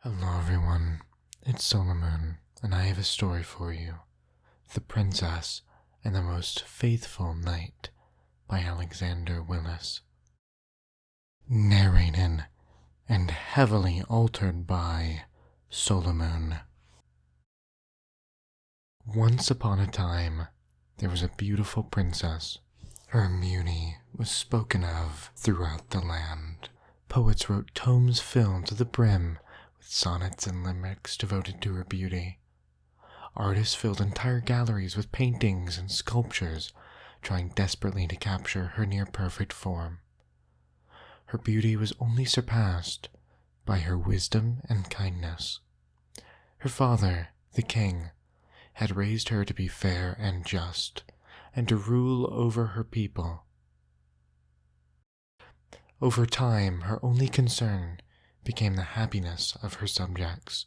Hello everyone, it's Solomoon, and I have a story for you. The Princess and the Most Faithful Knight by Alexander Willis. Narrated and heavily altered by Solomoon. Once upon a time, there was a beautiful princess. Her beauty was spoken of throughout the land. Poets wrote tomes filled to the brim with sonnets and limericks devoted to her beauty. Artists filled entire galleries with paintings and sculptures, trying desperately to capture her near-perfect form. Her beauty was only surpassed by her wisdom and kindness. Her father, the king, had raised her to be fair and just, and to rule over her people. Over time, her only concern became the happiness of her subjects.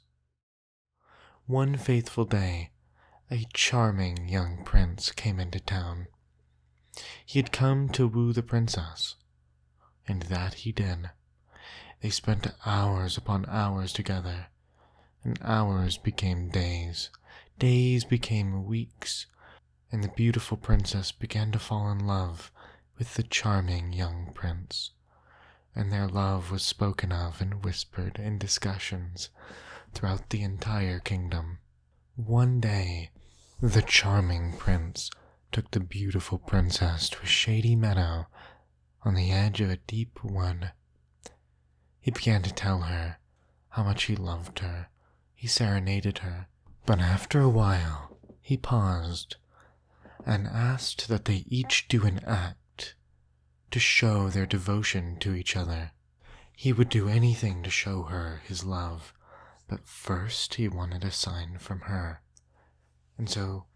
One faithful day, a charming young prince came into town. He had come to woo the princess, and that he did. They spent hours upon hours together, and hours became days, days became weeks, and the beautiful princess began to fall in love with the charming young prince, and their love was spoken of and whispered in discussions throughout the entire kingdom. One day, the charming prince took the beautiful princess to a shady meadow on the edge of a deep wood. He began to tell her how much he loved her. He serenaded her, but after a while, he paused and asked that they each do an act to show their devotion to each other. He would do anything to show her his love, but first he wanted a sign from her. And so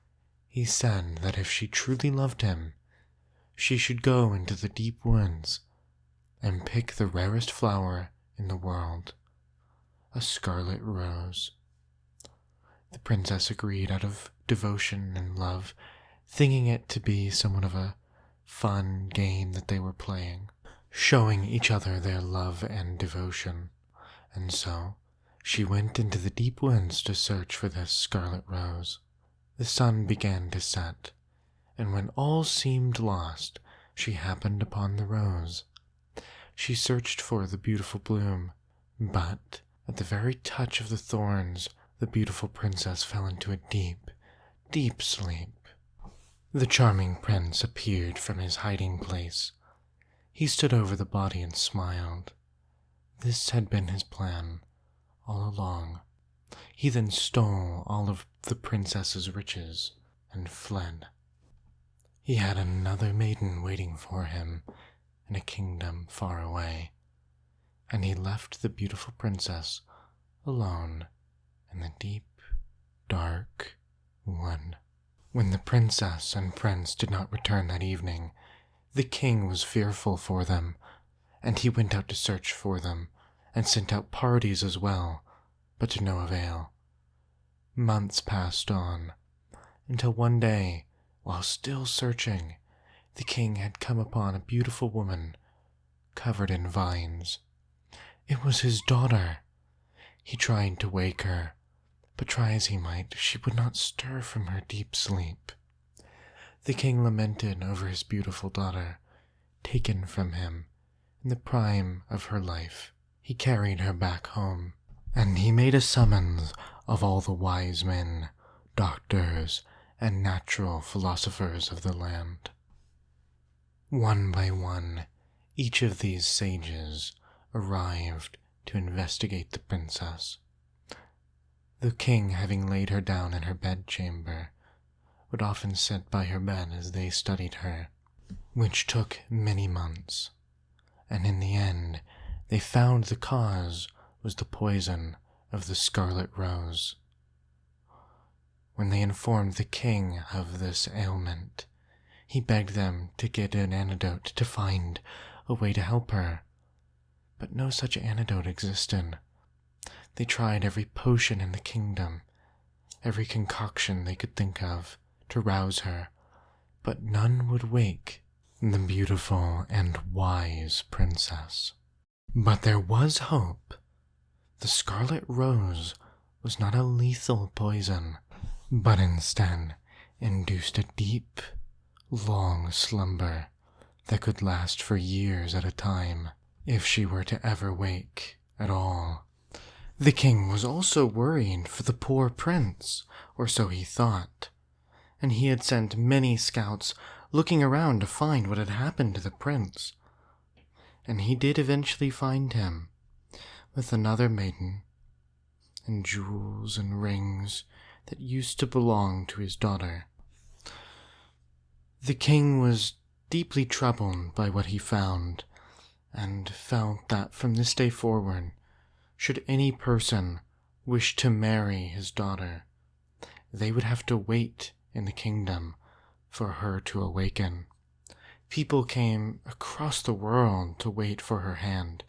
he said that if she truly loved him, she should go into the deep woods and pick the rarest flower in the world, a scarlet rose. The princess agreed out of devotion and love, thinking it to be somewhat of a fun game that they were playing, showing each other their love and devotion. And so she went into the deep woods to search for this scarlet rose. The sun began to set, and when all seemed lost, she happened upon the rose. She searched for the beautiful bloom, but at the very touch of the thorns, the beautiful princess fell into a deep, deep sleep. The charming prince appeared from his hiding place. He stood over the body and smiled. This had been his plan all along. He then stole all of the princess's riches and fled. He had another maiden waiting for him in a kingdom far away, and he left the beautiful princess alone in the deep, dark wood. When the princess and prince did not return that evening, the king was fearful for them, and he went out to search for them, and sent out parties as well, but to no avail. Months passed on, until one day, while still searching, the king had come upon a beautiful woman covered in vines. It was his daughter. He tried to wake her, but try as he might, she would not stir from her deep sleep. The king lamented over his beautiful daughter, taken from him in the prime of her life. He carried her back home, and he made a summons of all the wise men, doctors, and natural philosophers of the land. One by one, each of these sages arrived to investigate the princess. The king, having laid her down in her bedchamber, would often sit by her bed as they studied her, which took many months, and in the end they found the cause was the poison of the scarlet rose. When they informed the king of this ailment, he begged them to get an antidote to find a way to help her, but no such antidote existed. They tried every potion in the kingdom, every concoction they could think of to rouse her, but none would wake the beautiful and wise princess. But there was hope. The scarlet rose was not a lethal poison, but instead induced a deep, long slumber that could last for years at a time, if she were to ever wake at all. The king was also worried for the poor prince, or so he thought, and he had sent many scouts looking around to find what had happened to the prince. And he did eventually find him, with another maiden, and jewels and rings that used to belong to his daughter. The king was deeply troubled by what he found, and felt that from this day forward, should any person wish to marry his daughter, they would have to wait in the kingdom for her to awaken. People came across the world to wait for her hand,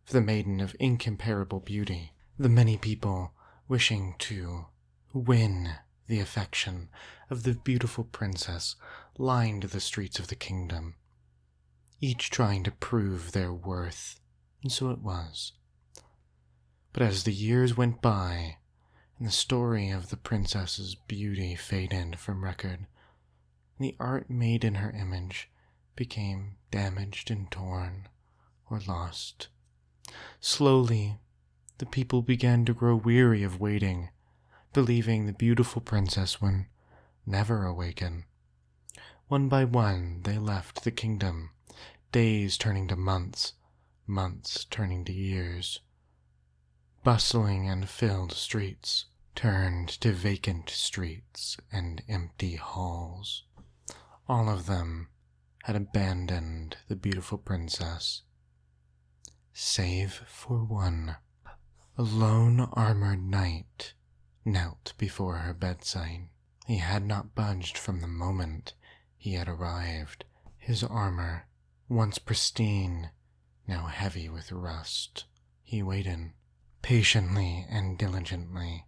for the maiden of incomparable beauty. The many people wishing to win the affection of the beautiful princess lined the streets of the kingdom, each trying to prove their worth, and so it was. But as the years went by, and the story of the princess's beauty faded from record, the art made in her image became damaged and torn, or lost. Slowly, the people began to grow weary of waiting, believing the beautiful princess would never awaken. One by one, they left the kingdom, days turning to months, months turning to years. Bustling and filled streets turned to vacant streets and empty halls. All of them had abandoned the beautiful princess, save for one. A lone armored knight knelt before her bedside. He had not budged from the moment he had arrived, his armor, once pristine, now heavy with rust. He waited, patiently and diligently,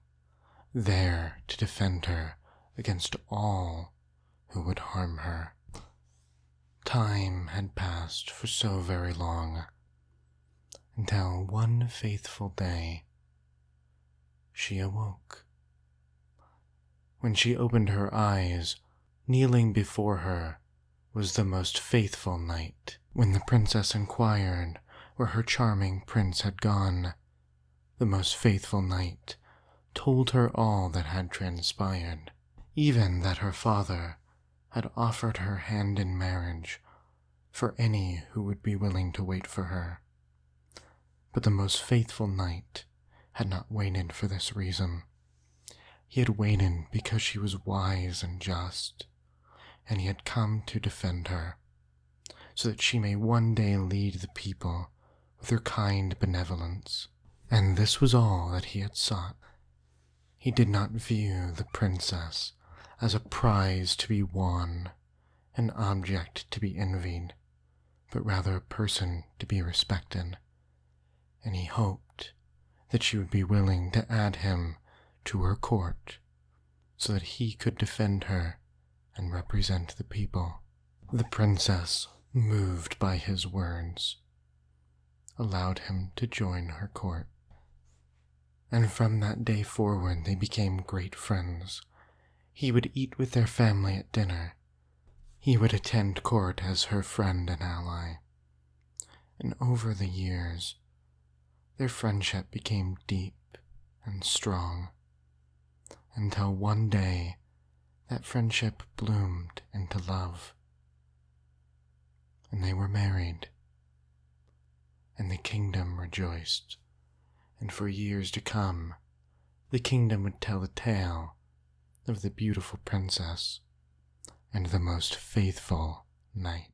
there to defend her against all who would harm her. Time had passed for so very long, until one faithful day she awoke. When she opened her eyes, kneeling before her was the most faithful knight. When the princess inquired where her charming prince had gone, the most faithful knight told her all that had transpired, even that her father had offered her hand in marriage for any who would be willing to wait for her. But the most faithful knight had not waited for this reason. He had waited because she was wise and just, and he had come to defend her, so that she may one day lead the people with her kind benevolence. And this was all that he had sought. He did not view the princess as a prize to be won, an object to be envied, but rather a person to be respected, and he hoped that she would be willing to add him to her court, so that he could defend her and represent the people. The princess, moved by his words, allowed him to join her court. And from that day forward they became great friends. He would eat with their family at dinner. He would attend court as her friend and ally. And over the years, their friendship became deep and strong, until one day that friendship bloomed into love, and they were married, and the kingdom rejoiced, and for years to come, the kingdom would tell the tale of the beautiful princess and the most faithful knight.